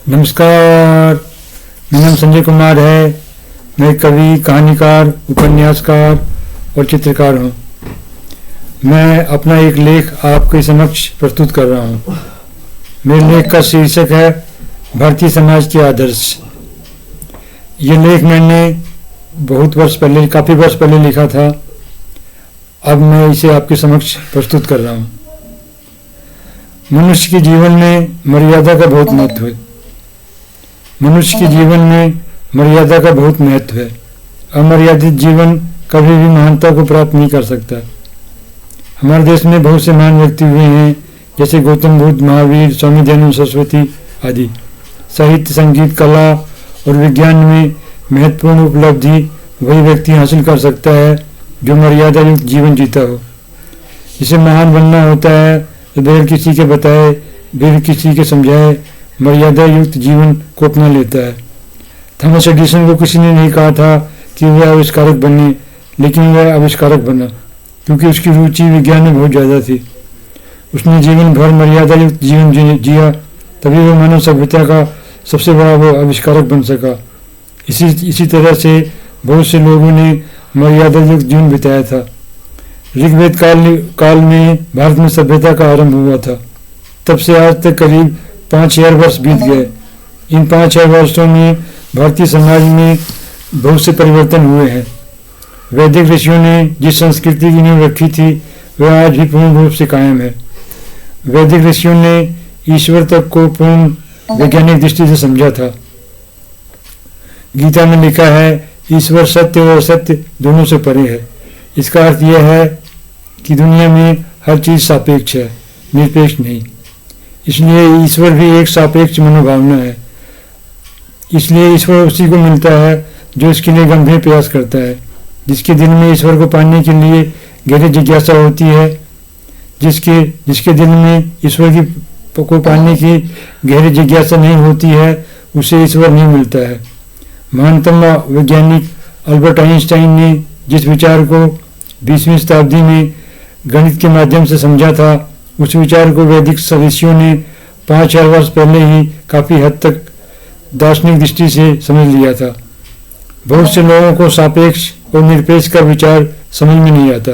नमस्कार, मेरा नाम संजय कुमार है। मैं कवि, कहानीकार, उपन्यासकार और चित्रकार हूँ। मैं अपना एक लेख आपके समक्ष प्रस्तुत कर रहा हूँ। मेरे लेख का शीर्षक है भारतीय समाज के आदर्श। ये लेख मैंने काफ़ी वर्ष पहले लिखा था। अब मैं इसे आपके समक्ष प्रस्तुत कर रहा हूँ। मनुष्य के जीवन में मर्यादा का बहुत महत्व है। मनुष्य के जीवन में मर्यादा का बहुत महत्व है। अमर्यादित जीवन कभी भी महानता को प्राप्त नहीं कर सकता। हमारे देश में बहुत से महान व्यक्ति हुए हैं, जैसे गौतम बुद्ध, महावीर, स्वामी दयानंद सरस्वती आदि। साहित्य, संगीत, कला और विज्ञान में महत्वपूर्ण उपलब्धि वही व्यक्ति हासिल कर सकता है जो मर्यादा युक्त जीवन जीता हो। जिसे महान बनना होता है तो बगैर किसी के बताए, बगैर किसी के समझाए मर्यादा युक्त जीवन को अपना लेता है। थॉमस एडिसन को किसी ने नहीं कहा था कि वह आविष्कारक बने, लेकिन वह आविष्कारक बना क्योंकि उसकी रुचि विज्ञान में बहुत ज़्यादा थी। उसने जीवन भर मर्यादा युक्त जीवन जिया, तभी वह मानव सभ्यता का सबसे बड़ा वो आविष्कारक बन सका। इसी तरह से बहुत से लोगों ने मर्यादा युक्त जीवन बिताया था। ऋग्वेद काल में भारत में सभ्यता का आरंभ हुआ था। तब से आज तक करीब 5000 वर्ष बीत गए। इन 5000 वर्षों में भारतीय समाज में बहुत से परिवर्तन हुए हैं। वैदिक ऋषियों ने जिस संस्कृति की नींव रखी थी वह आज भी पूर्ण रूप से कायम है। वैदिक ऋषियों ने ईश्वर तक को पूर्ण वैज्ञानिक दृष्टि से समझा था। गीता में लिखा है, ईश्वर सत्य और असत्य दोनों से परे है। इसका अर्थ यह है कि दुनिया में हर चीज सापेक्ष है, निरपेक्ष नहीं। इसलिए ईश्वर भी एक सापेक्ष मनोभावना है। इसलिए ईश्वर उसी को मिलता है जो इसके लिए गंभीर प्रयास करता है। जिसके दिल में ईश्वर को पाने के लिए गहरी जिज्ञासा होती है, जिसके दिल में ईश्वर को पाने की गहरी जिज्ञासा नहीं होती है, उसे ईश्वर नहीं मिलता है। महानतम वैज्ञानिक अल्बर्ट आइंस्टाइन ने जिस विचार को 20वीं शताब्दी में गणित के माध्यम से समझा था, उस विचार को वैदिक ऋषियों ने 5000 वर्ष पहले ही काफी हद तक दार्शनिक दृष्टि से समझ लिया था। बहुत से लोगों को सापेक्ष और निरपेक्ष का विचार समझ में नहीं आता।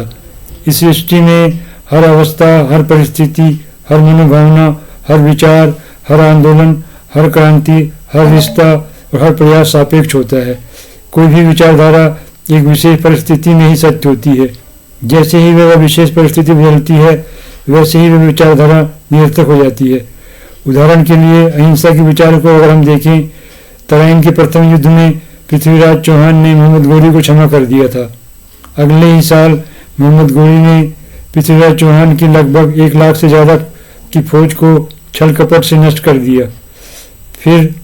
इस सृष्टि में हर अवस्था, हर परिस्थिति, हर मनोभावना, हर विचार, हर आंदोलन, हर क्रांति, हर रिश्ता और हर प्रयास सापेक्ष होता है। कोई भी विचारधारा एक विशेष परिस्थिति में ही सत्य होती है। जैसे ही वह विशेष परिस्थिति बदलती है, वैसे ही वह विचारधारा निरर्थक हो जाती है। उदाहरण के लिए अहिंसा के विचार को अगर हम देखें, तराइन के प्रथम युद्ध में पृथ्वीराज चौहान ने मोहम्मद गौरी को क्षमा कर दिया था। अगले ही साल मोहम्मद गौरी ने पृथ्वीराज चौहान की लगभग 1 लाख से ज़्यादा की फौज को छल कपट से नष्ट कर दिया। फिर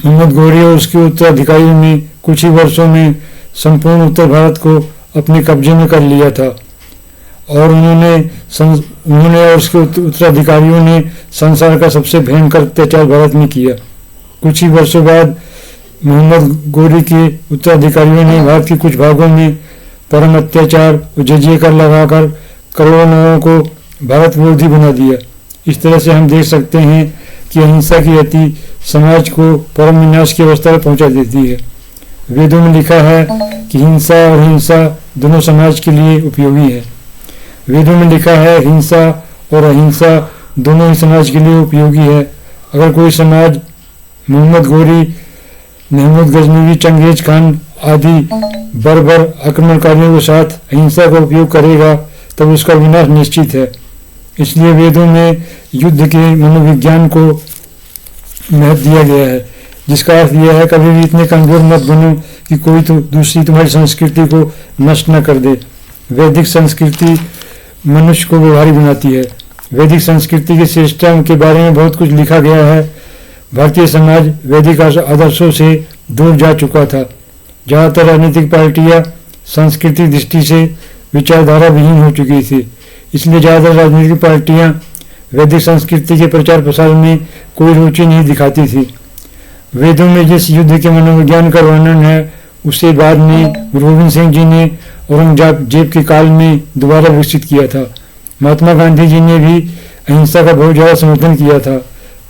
मोहम्मद गौरी और उसके उत्तराधिकारियों ने कुछ ही वर्षों में संपूर्ण उत्तर भारत को अपने कब्जे में कर लिया था और उन्होंने और उसके उत्तराधिकारियों ने संसार का सबसे भयंकर अत्याचार भारत में किया। कुछ ही वर्षों बाद मोहम्मद गौरी के उत्तराधिकारियों ने भारत के कुछ भागों में परम अत्याचार और जजिए कर लगाकर करोड़ों लोगों को भारत विरोधी बना दिया। इस तरह से हम देख सकते हैं कि अहिंसा की गति समाज को परम विनाश की अवस्था में पहुंचा देती है। वेदों में लिखा है कि हिंसा और हिंसा दोनों समाज के लिए उपयोगी है। वेदों में लिखा है, हिंसा और अहिंसा दोनों ही समाज के लिए उपयोगी है। अगर कोई समाज मोहम्मद गौरी, महमूद गजनवी, चंगेज खान आदि बर्बर आक्रमणकारियों के साथ अहिंसा का उपयोग करेगा तब उसका विनाश निश्चित है। इसलिए वेदों में युद्ध के मनोविज्ञान को महत्व दिया गया है, जिसका अर्थ यह है कभी भी इतने कमजोर मत बनो कि कोई तो दूसरी तुम्हारी संस्कृति को नष्ट न कर दे। वैदिक संस्कृति मनुष्य को व्यवहारिक बनाती है। वैदिक संस्कृति के श्रेष्ठता के बारे में बहुत कुछ लिखा गया है। भारतीय समाज वैदिक आदर्शों से दूर जा चुका था। ज़्यादातर राजनीतिक पार्टियां सांस्कृतिक दृष्टि से विचारधारा विहीन हो चुकी थी। इसलिए ज़्यादातर राजनीतिक पार्टियां वैदिक संस्कृति के प्रचार प्रसार में कोई रुचि नहीं दिखाती थी। वेदों में जिस युद्ध के मनोविज्ञान का वर्णन है, उसे बाद में गुरु गोविंद सिंह जी ने औरंगजेब के काल में दोबारा विकसित किया था। महात्मा गांधी जी ने भी अहिंसा का बहुत ज़्यादा समर्थन किया था,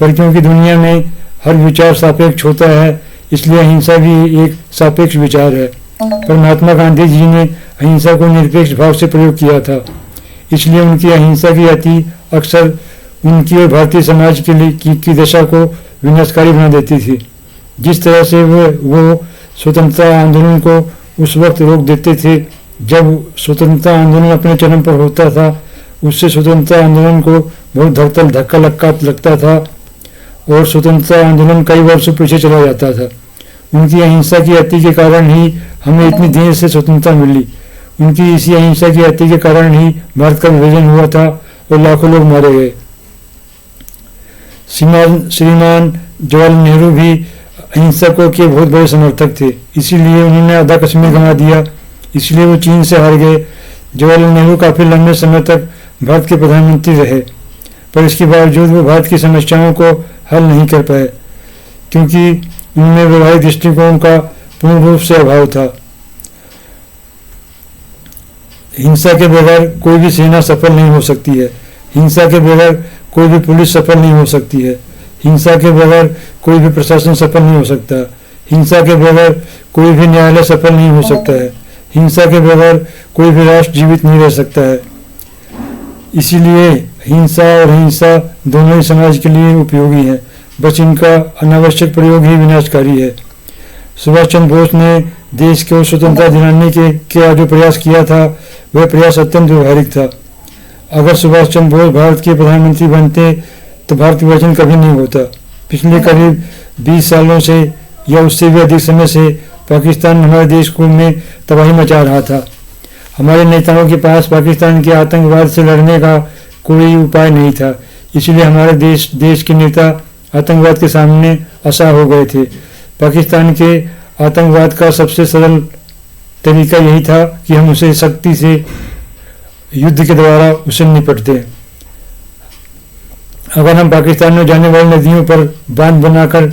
पर क्योंकि दुनिया में हर विचार सापेक्ष होता है, इसलिए अहिंसा भी एक सापेक्ष विचार है। पर महात्मा गांधी जी ने अहिंसा को निरपेक्ष भाव से प्रयोग किया था, इसलिए उनकी अहिंसा की अति अक्सर उनकी और भारतीय समाज के लिए की दशा को विनाशकारी बना देती थी। जिस तरह से वो स्वतंत्रता आंदोलन को उस वक्त रोक देते थे जब स्वतंत्रता आंदोलन अपने चरम पर होता था, उससे स्वतंत्रता आंदोलन को बहुत धक्का लगता था और स्वतंत्रता आंदोलन कई वर्षों पीछे चला जाता था। उनकी अहिंसा की अति के कारण ही हमें इतनी देर से स्वतंत्रता मिली। उनकी इसी अहिंसा की अति के कारण ही भारत का विभाजन हुआ था और लाखों लोग मारे गए। श्रीमान जवाहरलाल नेहरू भी अहिंसा के बहुत बड़े समर्थक थे, इसीलिए उन्होंने आधा कश्मीर गंवा दिया, इसलिए वो चीन से हार गए। जवाहरलाल नेहरू काफी लंबे समय तक भारत के प्रधानमंत्री रहे, पर इसके बावजूद वो भारत की समस्याओं को हल नहीं कर पाए, क्योंकि उनमें वैवाहिक दृष्टिकोण का पूर्ण रूप से अभाव था। हिंसा के बगैर कोई भी सेना सफल नहीं हो सकती है, हिंसा के बगैर कोई भी पुलिस सफल नहीं हो सकती है, हिंसा के बगैर कोई भी प्रशासन सफल नहीं हो सकता, हिंसा के बगैर कोई भी न्यायालय सफल नहीं हो सकता है, हिंसा के बगैर कोई भी राष्ट्र जीवित नहीं रह सकता है। इसीलिए हिंसा और हिंसा दोनों ही समाज के लिए उपयोगी हैं, बस इनका अनावश्यक प्रयोग ही विनाशकारी है। सुभाष चंद्र बोस ने देश को स्वतंत्रता दिलाने के जो प्रयास किया था, वह प्रयास अत्यंत व्यवहारिक था। अगर सुभाष चंद्र बोस भारत के प्रधानमंत्री बनते तो भारत विभाजन कभी नहीं होता। पिछले करीब 20 सालों से या उससे भी अधिक समय से पाकिस्तान हमारे देश को में तबाही मचा रहा था। हमारे नेताओं के पास पाकिस्तान के आतंकवाद से लड़ने का कोई उपाय नहीं था, इसलिए हमारे देश के नेता आतंकवाद के सामने असहाय हो गए थे। पाकिस्तान के आतंकवाद का सबसे सरल तरीका यही था कि हम उसे शक्ति से युद्ध के द्वारा उसे निपटते। अगर हम पाकिस्तान में जाने वाली नदियों पर बांध बनाकर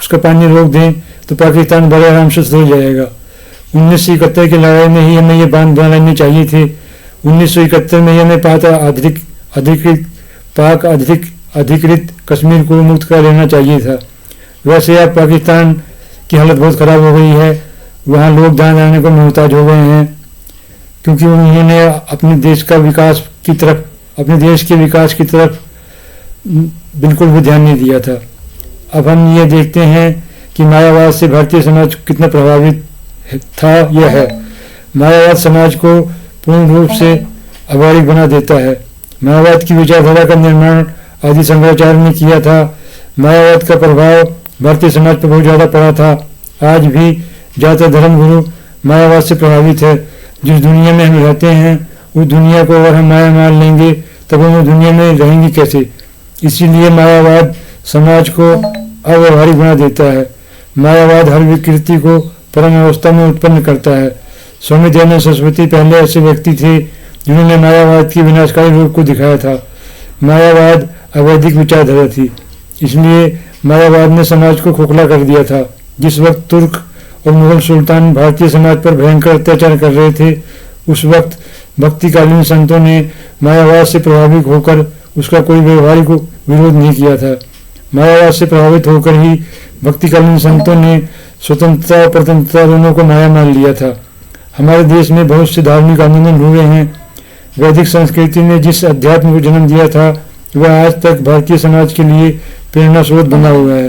उसका पानी रोक दें तो पाकिस्तान बड़े आराम से सुधर जाएगा। 1971 की लड़ाई में ही हमें ये बांध बनाने चाहिए थे। 1971 में ही हमें पाक अधिकृत कश्मीर को मुक्त कर लेना चाहिए था। वैसे अब पाकिस्तान की हालत बहुत खराब हो गई है, वहाँ लोग दान देने को मोहताज हो गए हैं, क्योंकि उन्होंने अपने देश के विकास की तरफ बिल्कुल भी ध्यान नहीं दिया था। अब हम ये देखते हैं कि मायावाद से भारतीय समाज कितना प्रभावित था। यह है, मायावाद समाज को पूर्ण रूप से अव्यवहारिक बना देता है। मायावाद की विचारधारा का निर्माण आदि शंकराचार्य ने किया था। मायावाद का प्रभाव भारतीय समाज पर बहुत ज़्यादा पड़ा था। आज भी ज़्यादातर धर्मगुरु मायावाद से प्रभावित है। जिस दुनिया में हम रहते हैं उस दुनिया को अगर हम माया मान लेंगे तब हम उस दुनिया में रहेंगे कैसे। इसीलिए मायावाद समाज को अव्यवहारिक बना देता है। मायावाद हर विकृति को परम अवस्था में उत्पन्न करता है। स्वामी दयानंद सरस्वती पहले ऐसे व्यक्ति थे जिन्होंने मायावाद की विनाशकारी रूप को दिखाया था। मायावाद अवैधिक विचारधारा थी, इसलिए मायावाद ने समाज को खोखला कर दिया था। जिस वक्त तुर्क और मुगल सुल्तान भारतीय समाज पर भयंकर अत्याचार कर रहे थे, उस वक्त भक्तिकालीन संतों ने मायावाद से प्रभावित होकर उसका कोई व्यवहारिक विरोध नहीं किया था। मायावाद से प्रभावित होकर ही भक्तिकालीन संतों ने स्वतंत्रता और प्रतंत्रता दोनों को माया मान लिया था। हमारे देश में बहुत से धार्मिक आंदोलन हुए हैं। वैदिक संस्कृति ने जिस अध्यात्म को जन्म दिया था वह आज तक भारतीय समाज के लिए प्रेरणा स्रोत बना हुआ है।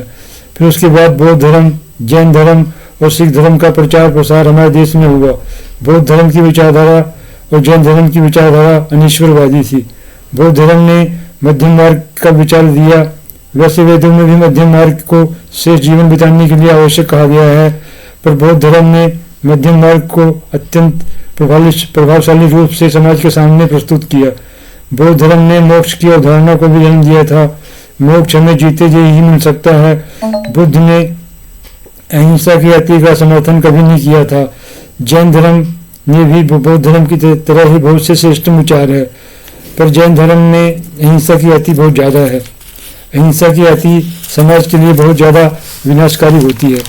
फिर उसके बाद बौद्ध धर्म, जैन धर्म और सिख धर्म का प्रचार प्रसार हमारे देश में हुआ। बौद्ध धर्म की विचारधारा और जैन धर्म की विचारधारा अनिश्वरवादी थी। बौद्ध धर्म ने मध्यम मार्ग का विचार दिया। वैसे वेदों में भी मध्यम मार्ग को शेष जीवन बिताने के लिए आवश्यक कहा गया है, पर बौद्ध धर्म ने मध्यम मार्ग को अत्यंत प्रभावशाली रूप से समाज के सामने प्रस्तुत किया। बौद्ध धर्म ने मोक्ष की अवधारणा को भी जन्म दिया था। मोक्ष हमें जीते जी ही मिल सकता है। बुद्ध ने अहिंसा की अति का समर्थन कभी नहीं किया था। जैन धर्म ने भी बौद्ध धर्म की तरह ही बहुत से श्रेष्ठ विचार है, पर जैन धर्म में अहिंसा की अति बहुत ज़्यादा है। अहिंसा की अति समाज के लिए बहुत ज़्यादा विनाशकारी होती है।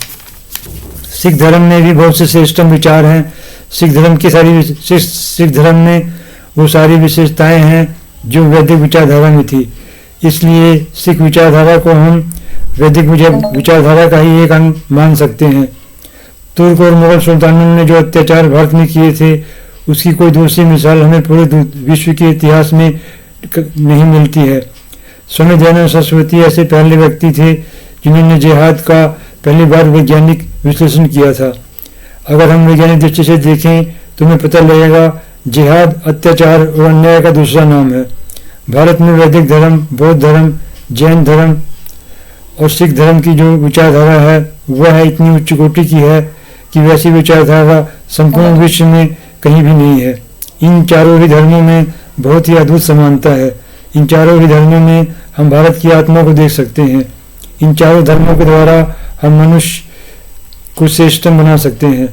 सिख धर्म में भी बहुत से श्रेष्ठ विचार हैं। सिख धर्म में वो सारी विशेषताएं हैं जो वैदिक विचारधारा में थी। इसलिए सिख विचारधारा को हम वैदिक विचारधारा का ही एक अंग मान सकते हैं। तुर्क और मुगल सुल्तानों ने जो अत्याचार भारत में किए थे, उसकी कोई दूसरी मिसाल हमें पूरे विश्व के इतिहास में नहीं मिलती है। स्वामी दयानंद सरस्वती ऐसे पहले व्यक्ति थे जिन्होंने जिहाद का पहली बार वैज्ञानिक विश्लेषण किया था। अगर हम वैज्ञानिक दृष्टि से देखें तो हमें पता लगेगा जिहाद अत्याचार और अन्याय का दूसरा नाम है। भारत में वैदिक धर्म, बौद्ध धर्म, जैन धर्म और सिख धर्म की जो विचारधारा है वह है इतनी उच्च कोटि की है कि वैसी विचारधारा संपूर्ण विश्व में कहीं भी नहीं है। इन चारों ही धर्मों में बहुत ही अद्भुत समानता है। इन चारों ही धर्मों में हम भारत की आत्मा को देख सकते हैं। इन चारों धर्मों के द्वारा हम मनुष्य को श्रेष्ठतम बना सकते हैं।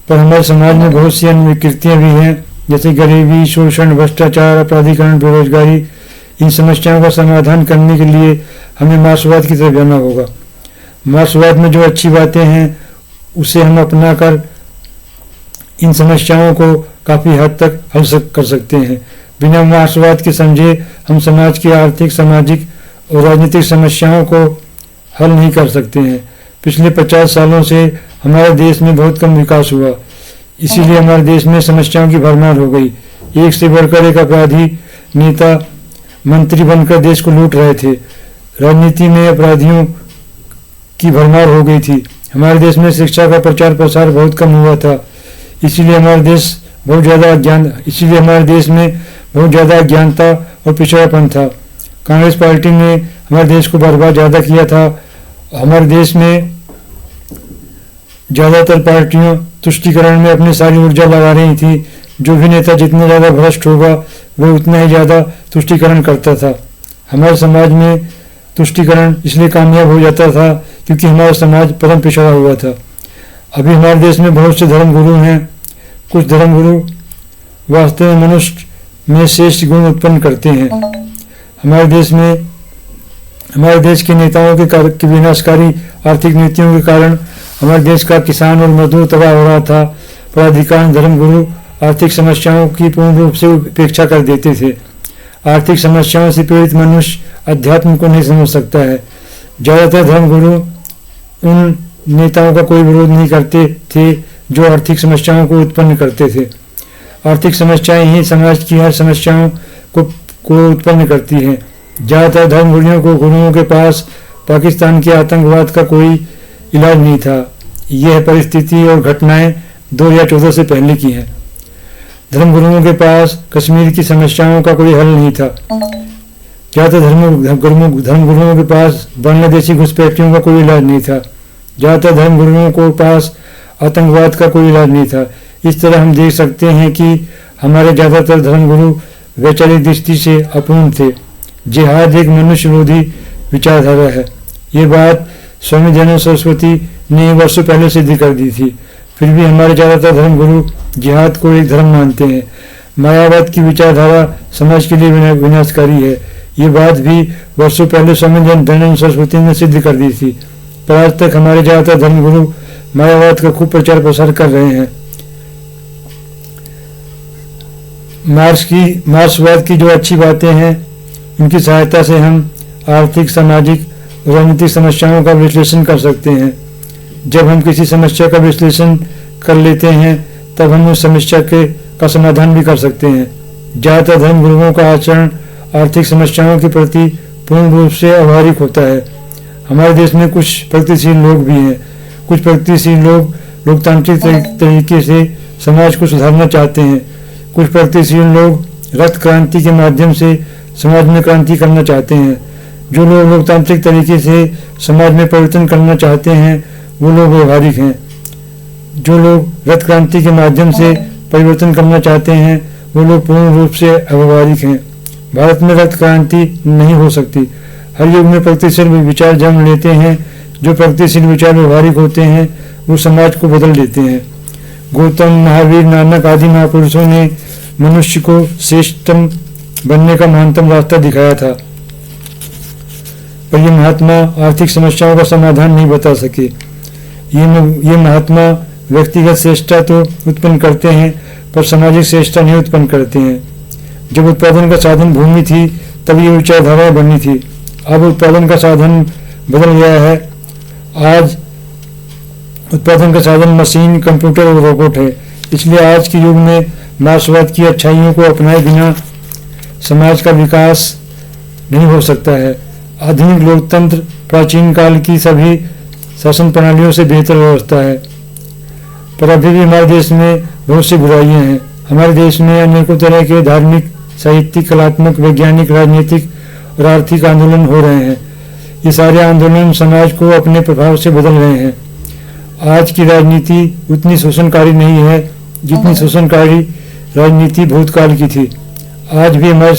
पर हमारे समाज में बहुत सी अन्य विकृतियाँ भी हैं, जैसे गरीबी, शोषण, भ्रष्टाचार, अपराधीकरण, बेरोजगारी। इन समस्याओं का समाधान करने के लिए हमें मार्क्सवाद की तरफ जाना होगा। मार्क्सवाद में जो अच्छी बातें हैं उसे हम अपनाकर इन समस्याओं को काफ़ी हद तक हल कर सकते हैं। बिना मार्क्सवाद के समझे हम समाज की आर्थिक, सामाजिक और राजनीतिक समस्याओं को हल नहीं कर सकते हैं। पिछले 50 सालों से हमारे देश में बहुत कम विकास हुआ, इसीलिए हमारे देश में समस्याओं की भरमार हो गई। एक से बढ़कर एक अपराधी नेता मंत्री बनकर देश को लूट रहे थे। राजनीति में अपराधियों की भरमार हो गई थी। हमारे देश में शिक्षा का प्रचार प्रसार बहुत कम हुआ था, इसीलिए हमारे देश में बहुत ज़्यादा अज्ञानता और पिछड़ापन था। कांग्रेस पार्टी ने हमारे देश को बर्बाद ज़्यादा किया था। हमारे देश में ज़्यादातर पार्टियों तुष्टीकरण में अपनी सारी ऊर्जा लगा रही थी। जो भी नेता जितना ज़्यादा भ्रष्ट होगा वह उतना ही ज़्यादा तुष्टीकरण करता था। हमारे समाज में तुष्टीकरण इसलिए कामयाब हो जाता था क्योंकि हमारा समाज परम पिछड़ा हुआ था। अभी हमारे देश में बहुत से धर्मगुरु हैं। कुछ धर्मगुरु वास्तव में मनुष्य में श्रेष्ठ गुण उत्पन्न करते हैं। हमारे देश के नेताओं के विनाशकारी आर्थिक नीतियों के कारण हमारे देश का किसान और मजदूर तबाह हो रहा था। पर अधिकांश धर्मगुरु आर्थिक समस्याओं की पूर्ण रूप से उपेक्षा कर देते थे। आर्थिक समस्याओं से पीड़ित मनुष्य अध्यात्म को नहीं समझ सकता है। ज़्यादातर धर्मगुरु उन नेताओं का कोई विरोध नहीं करते थे जो आर्थिक समस्याओं को उत्पन्न करते थे। आर्थिक समस्याएं ही समाज की हर समस्याओं को उत्पन्न करती हैं। ज़्यादातर धर्मगुरुओं के पास पाकिस्तान के आतंकवाद का कोई इलाज नहीं था। यह परिस्थिति और घटनाएं 2014 से पहले की हैं। धर्मगुरुओं के पास कश्मीर की समस्याओं का कोई हल नहीं था। ज़्यादातर धर्मगुरुओं के पास बांग्लादेशी घुसपैठियों का कोई इलाज नहीं था। ज़्यादातर धर्मगुरुओं के पास आतंकवाद का कोई इलाज नहीं था। इस तरह हम देख सकते हैं कि हमारे ज़्यादातर धर्मगुरु वैचारिक दृष्टि से अपूर्ण थे। जिहाद एक मनुष्य विरोधी विचारधारा है। ये बात स्वामी दयानंद सरस्वती ने वर्षों पहले सिद्ध कर दी थी। फिर भी हमारे ज़्यादातर धर्मगुरु जिहाद को एक धर्म मानते हैं। मायावाद की विचारधारा समाज के लिए विनाशकारी है। ये बात भी वर्षों पहले स्वामी दयानंद सरस्वती ने सिद्ध कर दी थी। पर आज तक हमारे ज़्यादातर धर्मगुरु मायावाद का खूब प्रचार प्रसार कर रहे हैं। मार्क्सवाद की जो अच्छी बातें हैं उनकी सहायता से हम आर्थिक, सामाजिक और राजनीतिक समस्याओं का विश्लेषण कर सकते हैं। जब हम किसी समस्या का विश्लेषण कर लेते हैं तब हम उस समस्या का समाधान भी कर सकते हैं। ज़्यादातर धर्मगुरुओं का आचरण आर्थिक समस्याओं के प्रति पूर्ण रूप से अव्यावहारिक होता है। हमारे देश में कुछ प्रगतिशील लोग भी हैं। कुछ प्रगतिशील लोग लोकतांत्रिक तरीके से समाज को सुधारना चाहते हैं। कुछ प्रगतिशील लोग रक्त क्रांति के माध्यम से समाज में क्रांति करना चाहते हैं। जो लोग लोकतांत्रिक तरीके से समाज में परिवर्तन करना चाहते हैं वो लोग व्यवहारिक हैं। जो लोग रक्त क्रांति के माध्यम से परिवर्तन करना चाहते हैं वो लोग पूर्ण रूप से अव्यवहारिक हैं। भारत में रक्त क्रांति नहीं हो सकती। हर युग में प्रगतिशील विचार जन्म लेते हैं। जो प्रगतिशील विचार व्यवहारिक होते हैं वो समाज को बदल देते हैं। गौतम, महावीर, नानक आदि महापुरुषों ने मनुष्य को श्रेष्ठतम बनने का महानतम रास्ता दिखाया था, पर ये महात्मा आर्थिक समस्याओं का समाधान नहीं बता सके। ये महात्मा व्यक्तिगत श्रेष्ठता तो उत्पन्न करते हैं पर सामाजिक श्रेष्ठता नहीं उत्पन्न करते हैं। जब उत्पादन का साधन भूमि थी तब ये विचारधारा बनी थी। अब उत्पादन का साधन बदल गया है। आज उत्पादन का साधन मशीन, कंप्यूटर और रोबोट है। इसलिए आज के युग में मार्क्सवाद की अच्छाइयों को अपनाए बिना समाज का विकास नहीं हो सकता है। आधुनिक लोकतंत्र प्राचीन काल की सभी शासन प्रणालियों से बेहतर व्यवस्था है, पर अभी भी हमारे देश में बहुत सी बुराइयां हैं। हमारे देश में अनेकों तरह के धार्मिक, साहित्यिक, कलात्मक, वैज्ञानिक, राजनीतिक और आर्थिक आंदोलन हो रहे हैं। ये सारे आंदोलन समाज को अपने प्रभाव से बदल रहे हैं। आज की राजनीति उतनी शोषणकारी नहीं है जितनी शोषणकारी राजनीति भूतकाल की थी। आज भी हमारे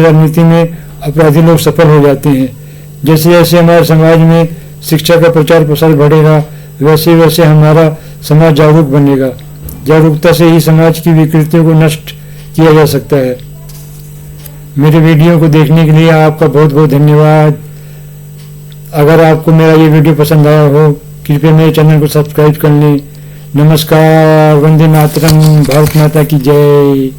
राजनीति में अपराधी लोग सफल हो जाते हैं। जैसे जैसे हमारे समाज में शिक्षा का प्रचार प्रसार बढ़ेगा, वैसे वैसे हमारा समाज जागरूक बनेगा। जागरूकता से ही समाज की विकृतियों को नष्ट किया जा सकता है। मेरे वीडियो को देखने के लिए आपका बहुत बहुत धन्यवाद। अगर आपको मेरा ये वीडियो पसंद आया हो, कृपया मेरे चैनल को सब्सक्राइब कर लें। नमस्कार, वंदे मातरम, भारत माता की जय।